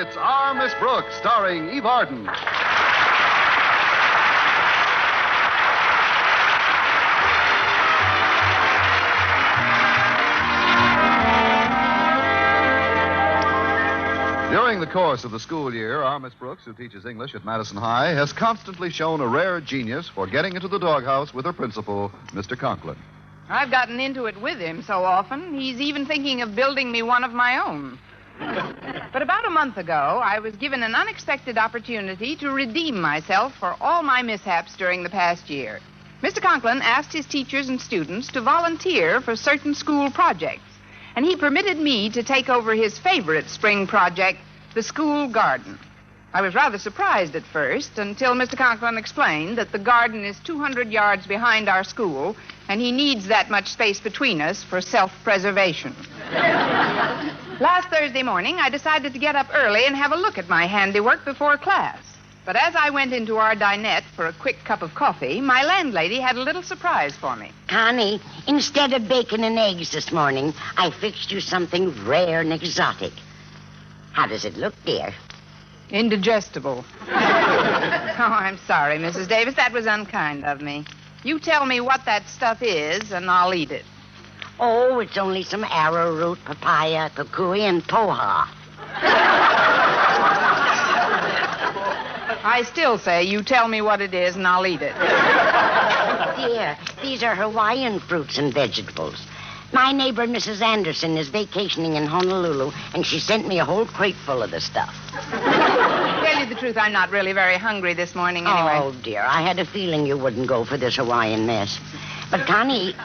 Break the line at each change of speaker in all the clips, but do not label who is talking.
it's Our Miss Brooks, starring Eve Arden. During the course of the school year, our Miss Brooks, who teaches English at Madison High, has constantly shown a rare genius for getting into the doghouse with her principal, Mr. Conklin.
I've gotten into it with him so often, he's even thinking of building me one of my own. But about a month ago, I was given an unexpected opportunity to redeem myself for all my mishaps during the past year. Mr. Conklin asked his teachers and students to volunteer for certain school projects, and he permitted me to take over his favorite spring project, the school garden. I was rather surprised at first until Mr. Conklin explained that the garden is 200 yards behind our school, and he needs that much space between us for self-preservation. Last Thursday morning, I decided to get up early and have a look at my handiwork before class. But as I went into our dinette for a quick cup of coffee, my landlady had a little surprise for me.
Connie, instead of bacon and eggs this morning, I fixed you something rare and exotic. How does it look, dear?
Indigestible. Oh, I'm sorry, Mrs. Davis. That was unkind of me. You tell me what that stuff is, and I'll eat it.
Oh, it's only some arrowroot, papaya, kukui, and poha.
I still say you tell me what it is, and I'll eat it.
Dear, these are Hawaiian fruits and vegetables. My neighbor, Mrs. Anderson, is vacationing in Honolulu, and she sent me a whole crate full of the stuff.
Tell you the truth, I'm not really very hungry this morning anyway.
Oh, dear, I had a feeling you wouldn't go for this Hawaiian mess. But, Connie,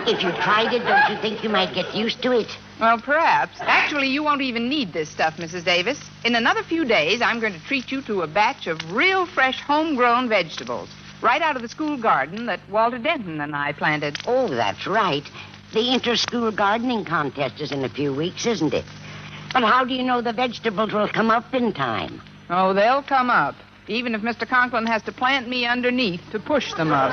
if you tried it, don't you think you might get used to it?
Well, perhaps. Actually, you won't even need this stuff, Mrs. Davis. In another few days, I'm going to treat you to a batch of real fresh homegrown vegetables, right out of the school garden that Walter Denton and I planted.
Oh, that's right. The inter-school gardening contest is in a few weeks, isn't it? But how do you know the vegetables will come up in time?
Oh, they'll come up, even if Mr. Conklin has to plant me underneath to push them up.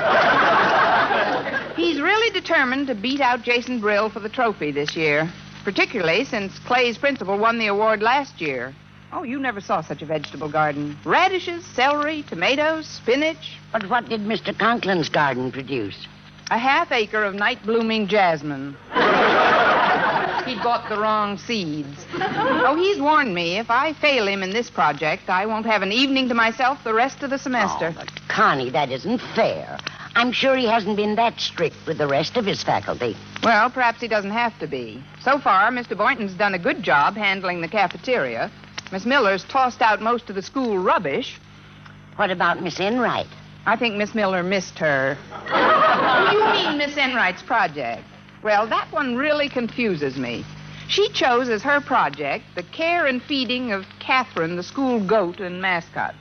He's really determined to beat out Jason Brill for the trophy this year, particularly since Clay's principal won the award last year. Oh, you never saw such a vegetable garden. Radishes, celery, tomatoes, spinach.
But what did Mr. Conklin's garden produce?
A half-acre of night-blooming jasmine. He'd bought the wrong seeds. Oh, he's warned me if I fail him in this project, I won't have an evening to myself the rest of the semester.
Oh, but Connie, that isn't fair. I'm sure he hasn't been that strict with the rest of his faculty.
Well, perhaps he doesn't have to be. So far, Mr. Boynton's done a good job handling the cafeteria. Miss Miller's tossed out most of the school rubbish.
What about Miss Enright?
I think Miss Miller missed her. Oh, you mean Miss Enright's project? Well, that one really confuses me. She chose as her project the care and feeding of Catherine, the school goat and mascot.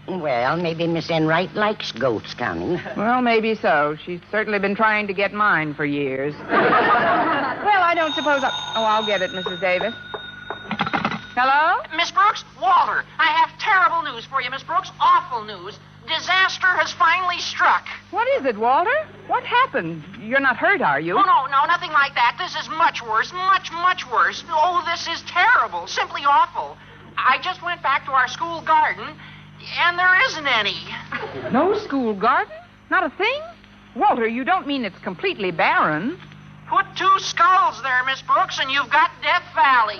Well, maybe Miss Enright likes goats, Connie.
Well, maybe so. She's certainly been trying to get mine for years. Well, I don't suppose I'll get it, Mrs. Davis. Hello?
Miss Brooks? Walter, I have terrible news for you, Miss Brooks. Awful news. Disaster has finally struck.
What is it, Walter? What happened? You're not hurt, are you?
Oh, no, nothing like that. This is much worse, much worse. Oh, this is terrible, simply awful. I just went back to our school garden, and there isn't any.
No school garden? Not a thing? Walter, you don't mean it's completely barren.
Put 2 skulls there, Miss Brooks, and you've got Death Valley.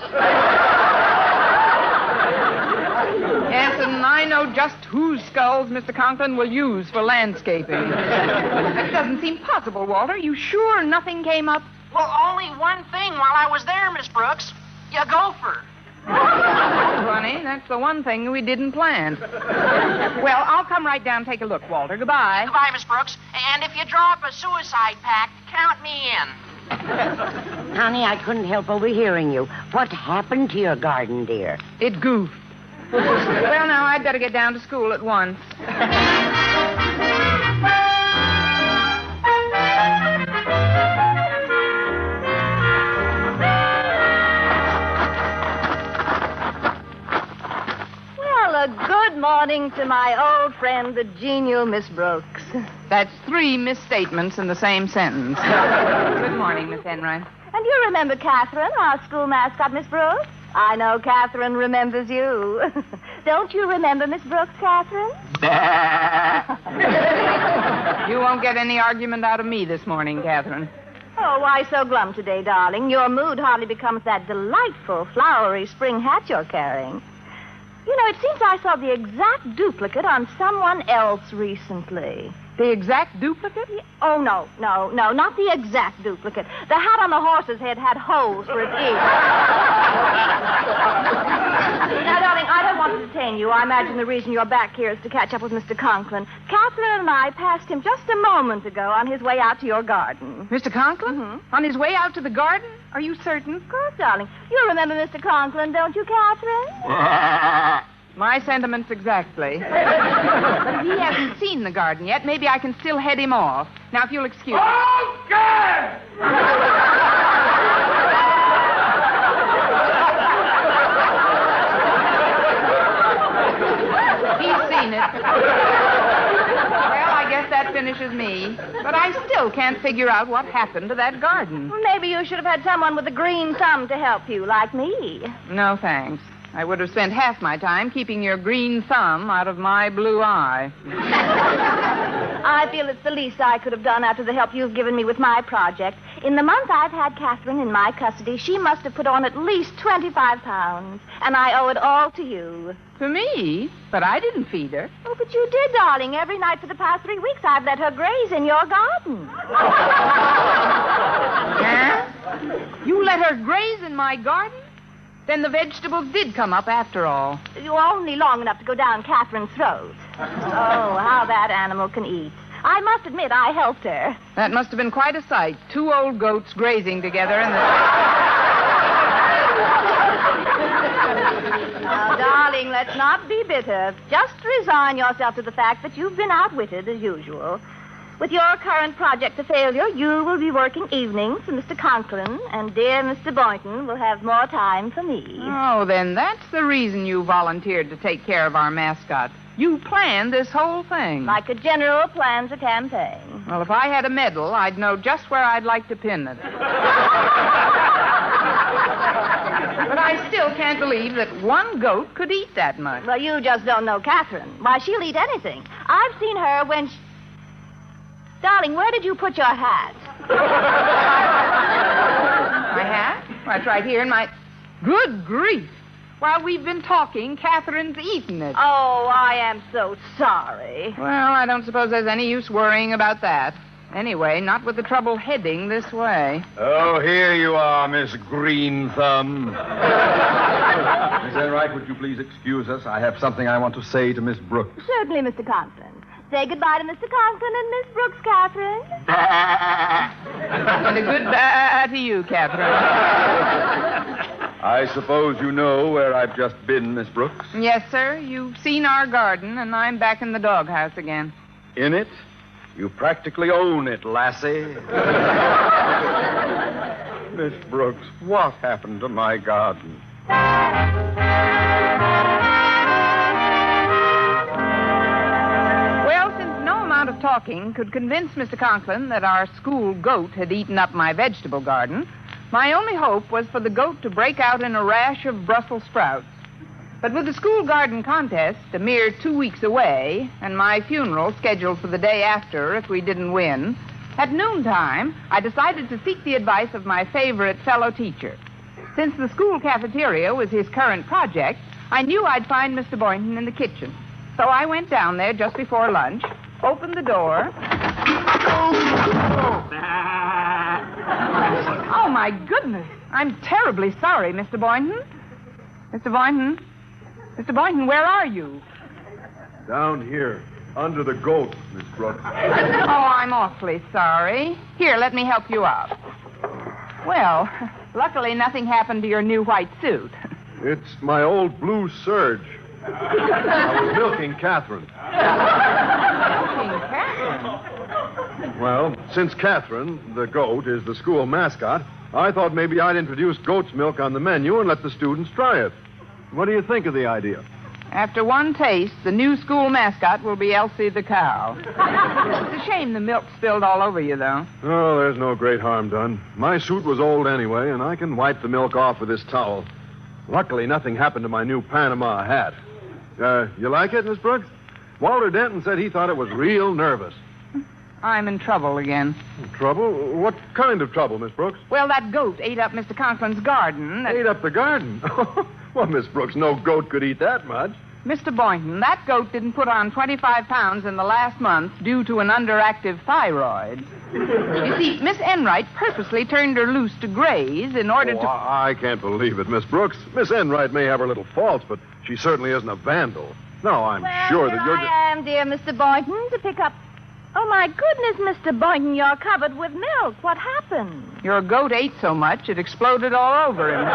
Yes, and I know just whose skulls Mr. Conklin will use for landscaping. That doesn't seem possible, Walter. You sure nothing came up?
Well, only one thing while I was there, Miss Brooks. You gopher.
Funny, that's the one thing we didn't plan. Well, I'll come right down and take a look, Walter. Goodbye.
Goodbye, Miss Brooks. And if you draw up a suicide pact, count me in.
Connie, I couldn't help overhearing you. What happened to your garden, dear?
It goofed. Well, now, I'd better get down to school at once.
Well, a good morning to my old friend, the genial Miss Brooks.
That's 3 misstatements in the same sentence. Good morning, Miss Enright.
And you remember Catherine, our school mascot, Miss Brooks? I know Catherine remembers you. Don't you remember Miss Brooks, Catherine?
You won't get any argument out of me this morning, Catherine.
Oh, why so glum today, darling? Your mood hardly becomes that delightful, flowery spring hat you're carrying. You know, it seems I saw the exact duplicate on someone else recently.
The exact duplicate?
Oh, no, not the exact duplicate. The hat on the horse's head had holes for its ears. Now, darling, I don't want to detain you. I imagine the reason you're back here is to catch up with Mr. Conklin. Catherine and I passed him just a moment ago on his way out to your garden.
Mr. Conklin? Mm-hmm. On his way out to the garden? Are you certain?
Of course, darling. You remember Mr. Conklin, don't you, Catherine?
My sentiments exactly. But if he hasn't seen the garden yet, maybe I can still head him off. Now, if you'll excuse me.
Okay!
He's seen it. Well, I guess that finishes me. But I still can't figure out what happened to that garden.
Well, maybe you should have had someone with a green thumb to help you, like me.
No, thanks. I would have spent half my time keeping your green thumb out of my blue eye.
I feel it's the least I could have done after the help you've given me with my project. In the month I've had Catherine in my custody, she must have put on at least 25 pounds. And I owe it all to you.
To me? But I didn't feed her.
Oh, but you did, darling. Every night for the past 3 weeks I've let her graze in your garden.
Huh? You let her graze in my garden? Then the vegetables did come up after all.
You're only long enough to go down Catherine's throat. Oh, how that animal can eat. I must admit, I helped her.
That must have been quite a sight. 2 old goats grazing together in the...
Now, darling, let's not be bitter. Just resign yourself to the fact that you've been outwitted as usual. With your current project a failure, you will be working evenings for Mr. Conklin, and dear Mr. Boynton will have more time for me.
Oh, then that's the reason you volunteered to take care of our mascot. You planned this whole thing.
Like a general plans a campaign.
Well, if I had a medal, I'd know just where I'd like to pin it. But I still can't believe that 1 goat could eat that much.
Well, you just don't know Catherine. Why, she'll eat anything. I've seen her when she... Darling, where did you put your hat?
My hat? Well, it's right here in my... Good grief. While we've been talking, Catherine's eaten it.
Oh, I am so sorry.
Well, I don't suppose there's any use worrying about that. Anyway, not with the trouble heading this way.
Oh, here you are, Miss Green Thumb.
Miss Enright, would you please excuse us? I have something I want to say to Miss Brooks.
Certainly, Mr. Conklin. Say goodbye to Mr. Conklin and Miss Brooks, Catherine.
And a goodbye to you, Catherine.
I suppose you know where I've just been, Miss Brooks?
Yes, sir. You've seen our garden, and I'm back in the doghouse again.
In it? You practically own it, lassie. Miss Brooks, what happened to my garden?
Well, since no amount of talking could convince Mr. Conklin that our school goat had eaten up my vegetable garden, my only hope was for the goat to break out in a rash of Brussels sprouts. But with the school garden contest a mere 2 weeks away, and my funeral scheduled for the day after if we didn't win, at noontime, I decided to seek the advice of my favorite fellow teacher. Since the school cafeteria was his current project, I knew I'd find Mr. Boynton in the kitchen. So I went down there just before lunch, opened the door. Oh, my goodness. I'm terribly sorry, Mr. Boynton. Mr. Boynton? Mr. Boynton, where are you?
Down here, under the goat, Miss Brooks.
Oh, I'm awfully sorry. Here, let me help you out. Well, luckily nothing happened to your new white suit.
It's my old blue serge. I was milking Catherine. Well, since Catherine, the goat, is the school mascot, I thought maybe I'd introduce goat's milk on the menu and let the students try it. What do you think of the idea?
After one taste, the new school mascot will be Elsie the cow. It's a shame the milk spilled all over you, though.
Oh, there's no great harm done. My suit was old anyway, and I can wipe the milk off with this towel. Luckily, nothing happened to my new Panama hat. You like it, Miss Brooks? Walter Denton said he thought it was real nervous.
I'm in trouble again.
Trouble? What kind of trouble, Miss Brooks?
Well, that goat ate up Mr. Conklin's garden.
Ate up the garden? Well, Miss Brooks, no goat could eat that much.
Mr. Boynton, that goat didn't put on 25 pounds in the last month due to an underactive thyroid. You see, Miss Enright purposely turned her loose to graze in order to...
I can't believe it, Miss Brooks. Miss Enright may have her little faults, but she certainly isn't a vandal. No, I'm sure that you're...
I am, dear Mr. Boynton, to pick up... Oh, my goodness, Mr. Boynton, you're covered with milk. What happened?
Your goat ate so much, it exploded all over him.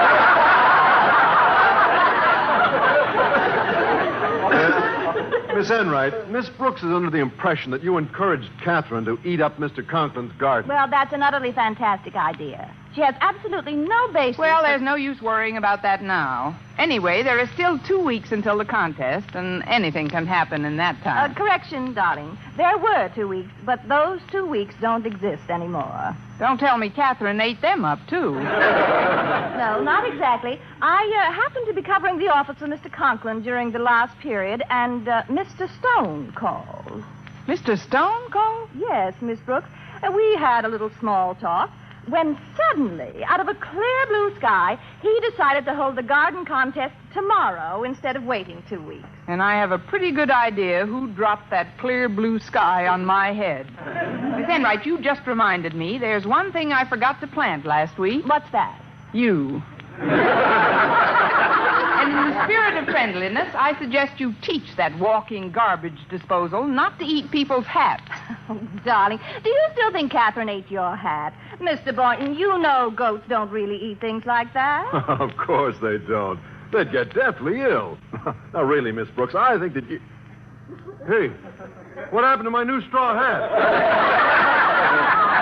Miss Enright, Miss Brooks is under the impression that you encouraged Catherine to eat up Mr. Conklin's garden.
Well, that's an utterly fantastic idea. She has absolutely no basis...
Well, there's no use worrying about that now. Anyway, there is still 2 weeks until the contest, and anything can happen in that time.
Correction, darling. There were 2 weeks, but those 2 weeks don't exist anymore.
Don't tell me Catherine ate them up, too.
No, not exactly. I happened to be covering the office of Mr. Conklin during the last period, and Mr. Stone called.
Mr. Stone called?
Yes, Miss Brooks. We had a little small talk. When suddenly, out of a clear blue sky, he decided to hold the garden contest tomorrow instead of waiting 2 weeks.
And I have a pretty good idea who dropped that clear blue sky on my head. Miss Enright, you just reminded me there's one thing I forgot to plant last week.
What's that?
You. And in the spirit of friendliness, I suggest you teach that walking garbage disposal not to eat people's hats.
Oh, darling, do you still think Catherine ate your hat? Mr. Boynton, you know goats don't really eat things like that.
Of course they don't. They'd get deathly ill. Now, really, Miss Brooks, I think that you... Hey, what happened to my new straw hat?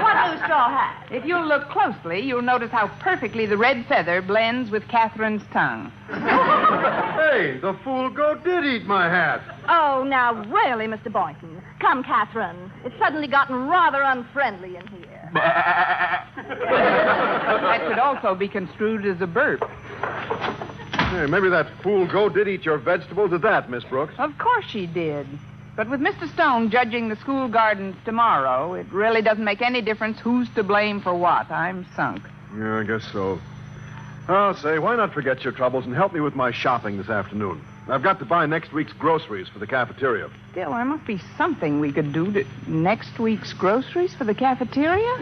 What new straw hat?
If you'll look closely, you'll notice how perfectly the red feather blends with Catherine's tongue.
Hey, the fool goat did eat my hat.
Oh, now, really, Mr. Boynton. Come, Catherine. It's suddenly gotten rather unfriendly in here.
That could also be construed as a burp.
Hey, maybe that fool goat did eat your vegetables at that, Miss Brooks.
Of course she did. But with Mr. Stone judging the school gardens tomorrow, it really doesn't make any difference who's to blame for what. I'm sunk.
Yeah, I guess so. Oh, say, why not forget your troubles and help me with my shopping this afternoon? I've got to buy next week's groceries for the cafeteria.
Still, there must be something we could do to... Next week's groceries for the cafeteria?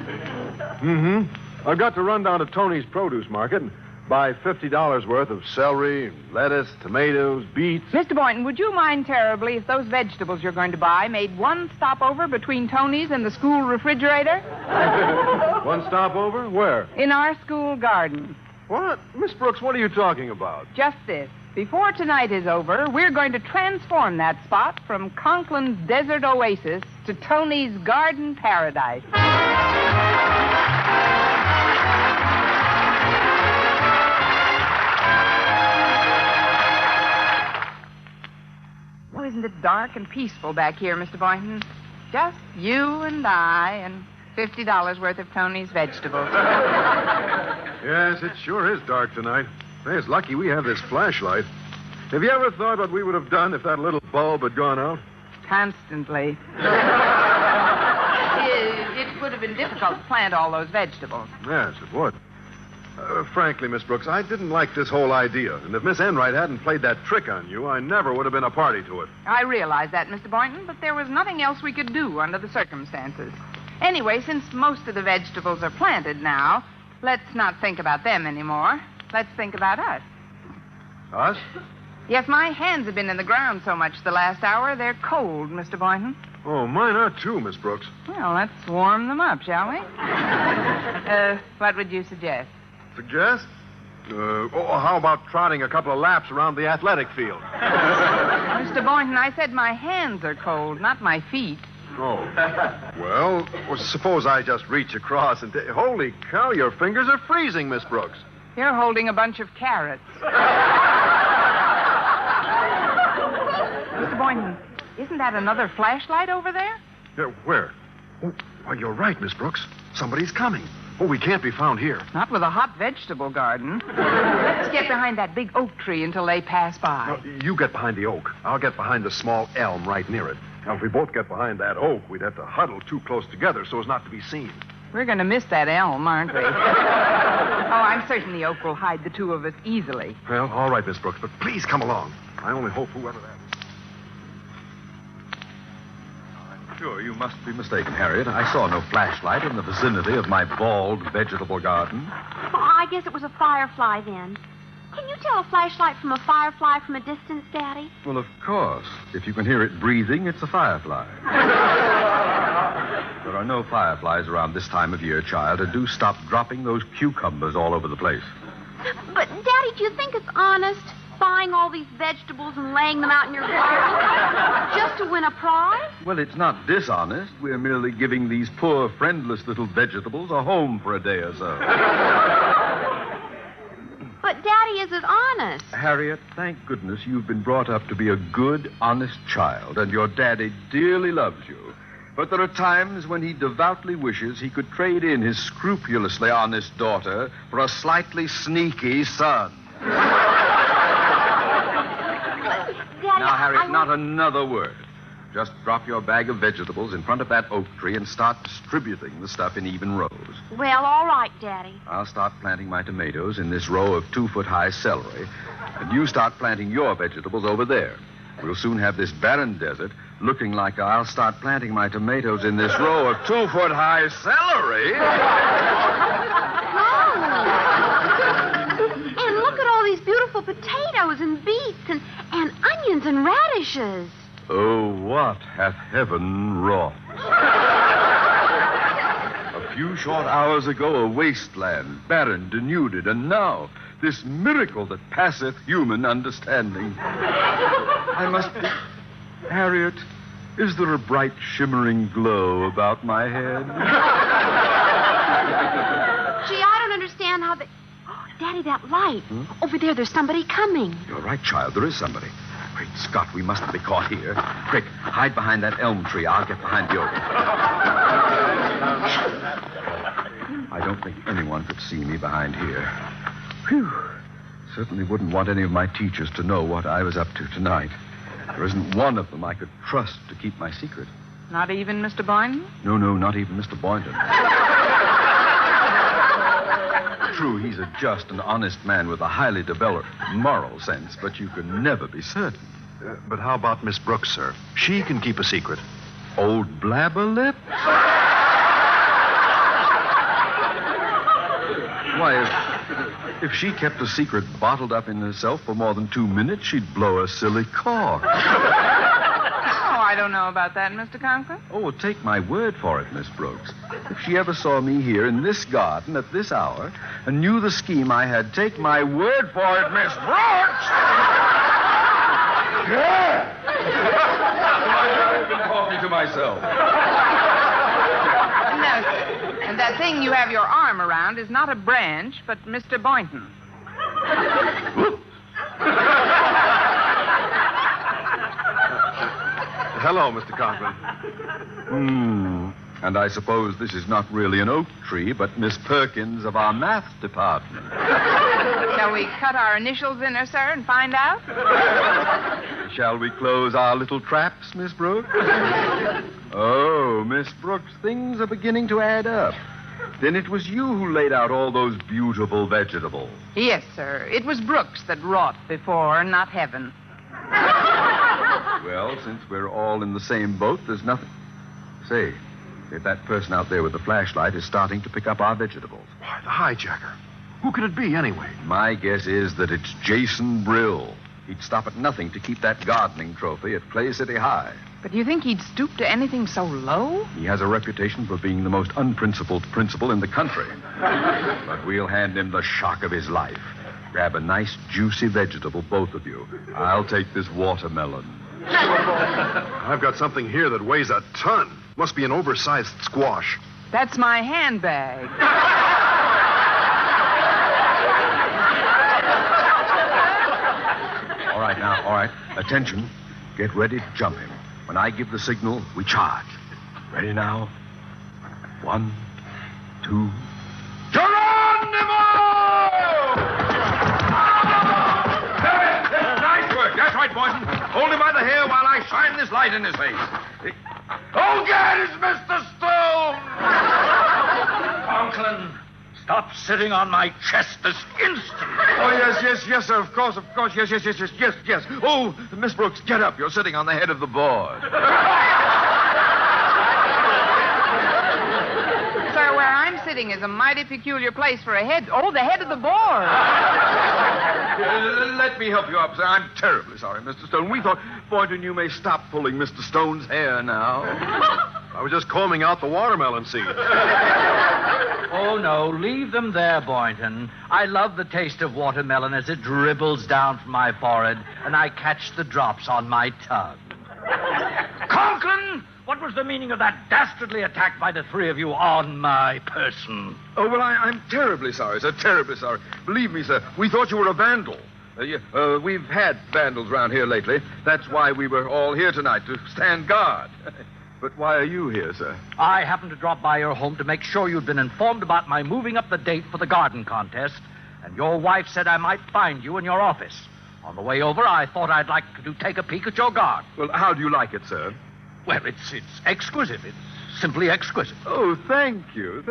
Mm-hmm. I've got to run down to Tony's produce market and buy $50 worth of celery, lettuce, tomatoes, beets.
Mr. Boynton, would you mind terribly if those vegetables you're going to buy made one stopover between Tony's and the school refrigerator?
One stopover? Where?
In our school garden.
What? Miss Brooks, what are you talking about?
Just this. Before tonight is over, we're going to transform that spot from Conklin's desert oasis to Tony's garden paradise. Oh, isn't it dark and peaceful back here, Mr. Boynton? Just you and I and $50 worth of Tony's vegetables.
Yes, it sure is dark tonight. Hey, it's lucky we have this flashlight. Have you ever thought what we would have done if that little bulb had gone out?
Constantly. It would have been difficult to plant all those vegetables.
Yes, it would. Frankly, Miss Brooks, I didn't like this whole idea. And if Miss Enright hadn't played that trick on you, I never would have been a party to it.
I realize that, Mr. Boynton, but there was nothing else we could do under the circumstances. Anyway, since most of the vegetables are planted now, let's not think about them anymore. Let's think about us.
Us?
Yes, my hands have been in the ground so much the last hour, they're cold, Mr. Boynton.
Oh, mine are too, Miss Brooks.
Well, let's warm them up, shall we? What would you suggest?
Suggest? How about trotting a couple of laps around the athletic field?
Mr. Boynton, I said my hands are cold, not my feet.
Oh. Well, suppose I just reach across and... Holy cow, your fingers are freezing, Miss Brooks.
You're holding a bunch of carrots. Mr. Boynton, isn't that another flashlight over there?
Where? Oh, why, you're right, Miss Brooks. Somebody's coming. Oh, we can't be found here.
Not with a hot vegetable garden. Let's get behind that big oak tree until they pass by.
No, you get behind the oak. I'll get behind the small elm right near it. Now, if we both get behind that oak, we'd have to huddle too close together so as not to be seen.
We're going to miss that elm, aren't we? Oh, I'm certain the oak will hide the two of us easily.
Well, all right, Miss Brooks, but please come along. I only hope whoever that is.
Sure, you must be mistaken, Harriet. I saw no flashlight in the vicinity of my bald vegetable garden.
Well, I guess it was a firefly then. Can you tell a flashlight from a firefly from a distance, Daddy?
Well, of course. If you can hear it breathing, it's a firefly. There are no fireflies around this time of year, child, and do stop dropping those cucumbers all over the place.
But, Daddy, do you think it's honest, buying all these vegetables and laying them out in your garden just to win a prize?
Well, it's not dishonest. We're merely giving these poor, friendless little vegetables a home for a day or so.
But, Daddy, is it honest?
Harriet, thank goodness you've been brought up to be a good, honest child, and your daddy dearly loves you. But there are times when he devoutly wishes he could trade in his scrupulously honest daughter for a slightly sneaky son.
Daddy,
Now, Harriet, not another word. Just drop your bag of vegetables in front of that oak tree and start distributing the stuff in even rows.
Well, all right, Daddy.
I'll start planting my tomatoes in this row of 2-foot-high celery, and you start planting your vegetables over there. We'll soon have this barren desert looking like I'll start planting my tomatoes in this row of 2-foot-high celery.
Oh. And look at all these beautiful potatoes and beets and onions and radishes.
Oh, what hath heaven wrought? A few short hours ago, a wasteland, barren, denuded, and now this miracle that passeth human understanding. I must be... Harriet, is there a bright, shimmering glow about my head?
Gee, I don't understand how they... Oh, Daddy, that light. Over there, there's somebody coming.
You're right, child. There is somebody. Great Scott, we mustn't be caught here. Quick, hide behind that elm tree. I'll get behind the oak. I don't think anyone could see me behind here. Phew. Certainly wouldn't want any of my teachers to know what I was up to tonight. There isn't one of them I could trust to keep my secret.
Not even Mr. Boynton?
No, not even Mr. Boynton. True, he's a just and honest man with a highly developed moral sense, but you can never be certain.
But how about Miss Brooks, sir? She can keep a secret.
Old blabberlip? Why, if she kept a secret bottled up in herself for more than 2 minutes, she'd blow a silly cork.
Oh, I don't know about that, Mr. Conklin.
Oh, take my word for it, Miss Brooks. If she ever saw me here in this garden at this hour and knew the scheme I had, take my word for it, Miss Brooks! Yeah! I've been talking to myself.
No, sir. And that thing you have your arm around is not a branch, but Mr. Boynton.
Hello, Mr. Conklin.
And I suppose this is not really an oak tree, but Miss Perkins of our math department.
Shall we cut our initials in her, sir, and find out?
Shall we close our little traps, Miss Brooks? Oh, Miss Brooks, things are beginning to add up. Then it was you who laid out all those beautiful vegetables.
Yes, sir. It was Brooks that wrought before, not heaven.
Well, since we're all in the same boat, there's nothing. Say, if that person out there with the flashlight is starting to pick up our vegetables.
Why, the hijacker. Who could it be, anyway?
My guess is that it's Jason Brill. He'd stop at nothing to keep that gardening trophy at Clay City High.
But do you think he'd stoop to anything so low?
He has a reputation for being the most unprincipled principal in the country. But we'll hand him the shock of his life. Grab a nice, juicy vegetable, both of you. I'll take this watermelon.
I've got something here that weighs a ton. Must be an oversized squash.
That's my handbag.
All right, now, all right. Attention. Get ready to jump him. When I give the signal, we charge. Ready now? 1, 2,
here while I shine this light in his face. Oh, God, it's Mr. Stone!
Conklin, stop sitting on my chest this instant.
Oh, yes, sir. Of course. Yes. Oh, Miss Brooks, get up. You're sitting on the head of the board.
Sir, where I'm sitting is a mighty peculiar place for a head. Oh, the head of the board.
Let me help you up, sir. I'm terribly sorry, Mr. Stone. We thought, Boynton, you may stop pulling Mr. Stone's hair now.
I was just combing out the watermelon seeds.
Oh, no, leave them there, Boynton. I love the taste of watermelon as it dribbles down from my forehead, and I catch the drops on my tongue. Conklin, what was the meaning of that dastardly attack by the three of you on my person?
Oh, well, I'm terribly sorry, sir. Terribly sorry. Believe me, sir, we thought you were a vandal. We've had vandals around here lately. That's why we were all here tonight, to stand guard. But why are you here, sir?
I happened to drop by your home to make sure you'd been informed about my moving up the date for the garden contest, and your wife said I might find you in your office. On the way over, I thought I'd like to take a peek at your garden.
Well, how do you like it, sir?
Well, it's exquisite. It's simply exquisite.
Oh, thank you.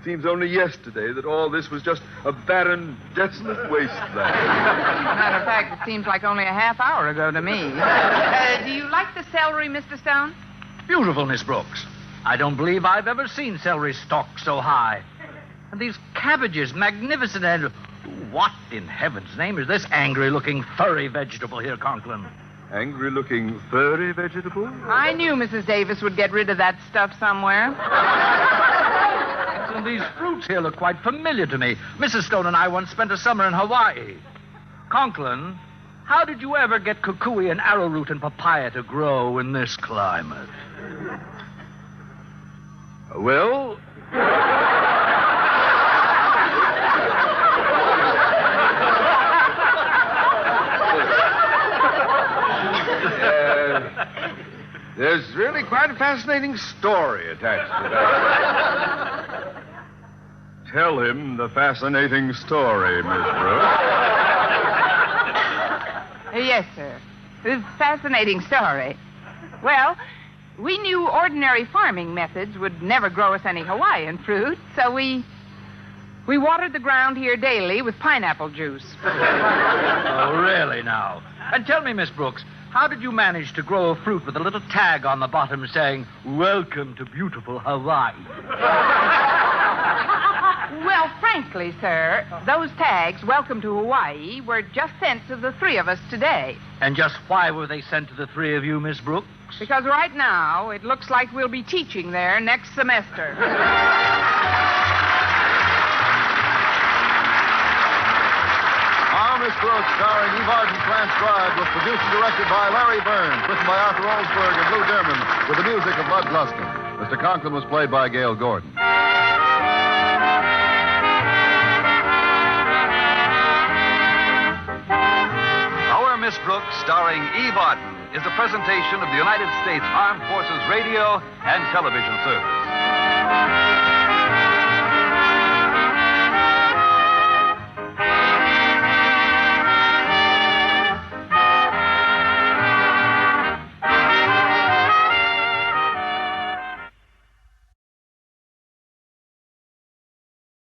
Seems only yesterday that all this was just a barren, desolate wasteland.
Matter of fact, it seems like only a half hour ago to me. Do you like the celery, Mr. Stone?
Beautiful, Miss Brooks. I don't believe I've ever seen celery stalks so high. And these cabbages, magnificent, and what in heaven's name is this angry-looking, furry vegetable here, Conklin?
Angry-looking, furry vegetable?
I knew Mrs. Davis would get rid of that stuff somewhere.
And these fruits here look quite familiar to me. Mrs. Stone and I once spent a summer in Hawaii. Conklin, how did you ever get kukui and arrowroot and papaya to grow in this climate?
Well... There's really quite a fascinating story attached to that. Tell him the fascinating story, Miss Brooks.
Yes, sir. It's a fascinating story. Well, we knew ordinary farming methods would never grow us any Hawaiian fruit, so we watered the ground here daily with pineapple juice.
Oh, really now? And tell me, Miss Brooks, how did you manage to grow a fruit with a little tag on the bottom saying, "Welcome to beautiful Hawaii"?
Well, frankly, sir, those tags, "Welcome to Hawaii," were just sent to the three of us today.
And just why were they sent to the three of you, Miss Brooks?
Because right now, it looks like we'll be teaching there next semester.
Miss Brooks, starring Eve Arden, transcribed, was produced and directed by Larry Burns, written by Arthur Olsberg and Lou Derman, with the music of Bud Gluskin. Mr. Conklin was played by Gale Gordon.
Our Miss Brooks, starring Eve Arden, is a presentation of the United States Armed Forces Radio and Television Service.